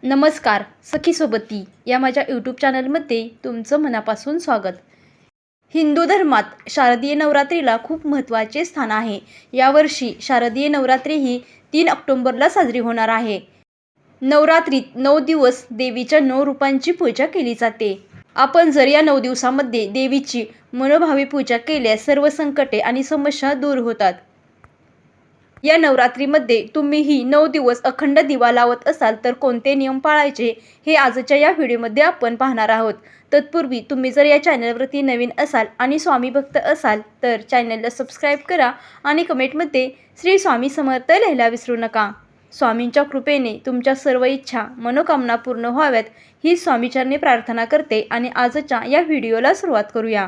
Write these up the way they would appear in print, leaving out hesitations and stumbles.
नमस्कार. सखी सोबती या माझ्या यूट्यूब चॅनलमध्ये तुमचं मनापासून स्वागत. हिंदू धर्मात शारदीय नवरात्रीला खूप महत्त्वाचे स्थान आहे. यावर्षी शारदीय नवरात्री ही 3 ऑक्टोबरला साजरी होणार आहे. नवरात्रीत 9 दिवस देवीच्या 9 रूपांची पूजा केली जाते. आपण जर या 9 दिवसामध्ये देवीची मनोभावे पूजा केल्यास सर्व संकटे आणि समस्या दूर होतात. या नवरात्रीमध्ये तुम्हीही 9 दिवस अखंड दिवा लावत असाल तर कोणते नियम पाळायचे हे आजच्या या व्हिडिओमध्ये आपण पाहणार आहोत. तत्पूर्वी तुम्ही जर या चॅनलवरती नवीन असाल आणि स्वामी भक्त असाल तर चॅनलला सबस्क्राईब करा आणि कमेंटमध्ये श्री स्वामी समर्थ लिहायला विसरू नका. स्वामींच्या कृपेने तुमच्या सर्व इच्छा मनोकामना पूर्ण व्हाव्यात ही स्वामीचरणी प्रार्थना करते आणि आजच्या या व्हिडिओला सुरुवात करूया.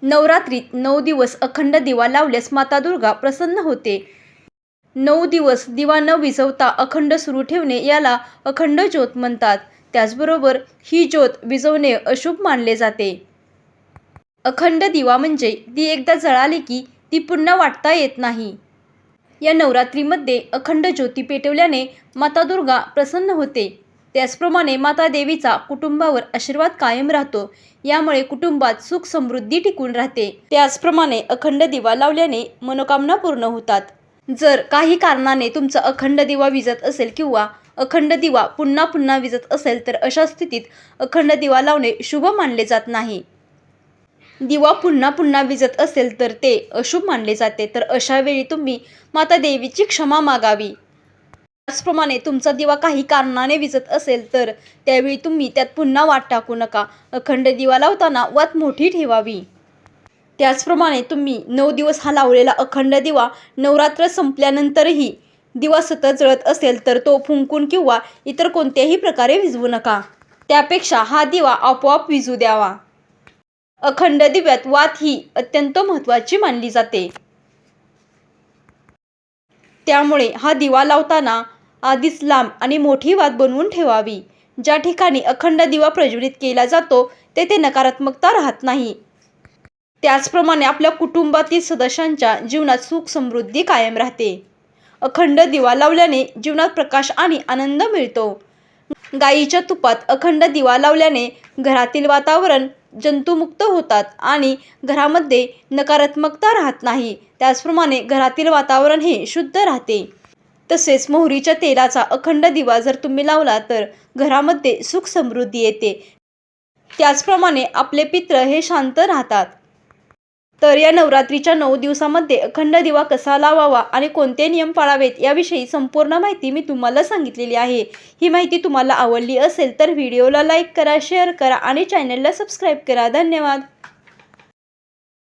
नवरात्रीत 9 दिवस अखंड दिवा लावल्यास माता दुर्गा प्रसन्न होते. 9 दिवस दिवा न विझवता अखंड सुरू ठेवणे याला अखंड ज्योत म्हणतात. त्याचबरोबर ही ज्योत विझवणे अशुभ मानले जाते. अखंड दिवा म्हणजे ती एकदा जळाली की ती पुन्हा वाटता येत नाही. या नवरात्रीमध्ये अखंड ज्योती पेटवल्याने माता दुर्गा प्रसन्न होते. त्याचप्रमाणे माता देवीचा कुटुंबावर आशीर्वाद कायम राहतो. यामुळे कुटुंबात सुख समृद्धी टिकून राहते. त्याचप्रमाणे अखंड दिवा लावल्याने मनोकामना पूर्ण होतात. जर काही कारणाने तुमचा अखंड दिवा विझत असेल किंवा अखंड दिवा पुन्हा पुन्हा विझत असेल तर अशा स्थितीत अखंड दिवा लावणे शुभ मानले जात नाही. दिवा पुन्हा पुन्हा विझत असेल तर ते अशुभ मानले जाते. तर अशा वेळी तुम्ही माता देवीची क्षमा मागावी. त्याचप्रमाणे तुमचा दिवा काही कारणाने विझत असेल तर त्यावेळी तुम्ही त्यात पुन्हा वात टाकू नका. अखंड दिवा लावताना वात मोठी ठेवावी. त्याचप्रमाणे तुम्ही 9 दिवस हा लावलेला अखंड दिवा नवरात्र संपल्यानंतरही दिवा सतत जळत असेल तर तो फुंकून किंवा इतर कोणत्याही प्रकारे विझवू नका. त्यापेक्षा हा दिवा आपोआप विझू द्यावा. अखंड दिव्यात वात ही अत्यंत महत्त्वाची मानली जाते. त्यामुळे हा दिवा लावताना आधीच लांब आणि मोठी वात बनवून ठेवावी. ज्या ठिकाणी अखंड दिवा प्रज्वलित केला जातो तेथे नकारात्मकता राहत नाही. त्याचप्रमाणे आपल्या कुटुंबातील सदस्यांच्या जीवनात सुख समृद्धी कायम राहते. अखंड दिवा लावल्याने जीवनात प्रकाश आणि आनंद मिळतो. गाईच्या तुपात अखंड दिवा लावल्याने घरातील वातावरण जंतुमुक्त होतात आणि घरामध्ये नकारात्मकता राहत नाही. त्याचप्रमाणे घरातील वातावरण हे शुद्ध राहते. तसेच मोहरीच्या तेलाचा अखंड दिवा जर तुम्ही लावला तर घरामध्ये सुख समृद्धी येते. त्याचप्रमाणे आपले पितृ हे शांत राहतात. तर या नवरात्रीच्या 9 दिवसामध्ये अखंड दिवा कसा लावावा आणि कोणते नियम पाळावेत याविषयी संपूर्ण माहिती मी तुम्हाला सांगितलेली आहे. ही माहिती तुम्हाला आवडली असेल तर व्हिडिओला लाईक करा, शेअर करा आणि चॅनलला सबस्क्राईब करा. धन्यवाद.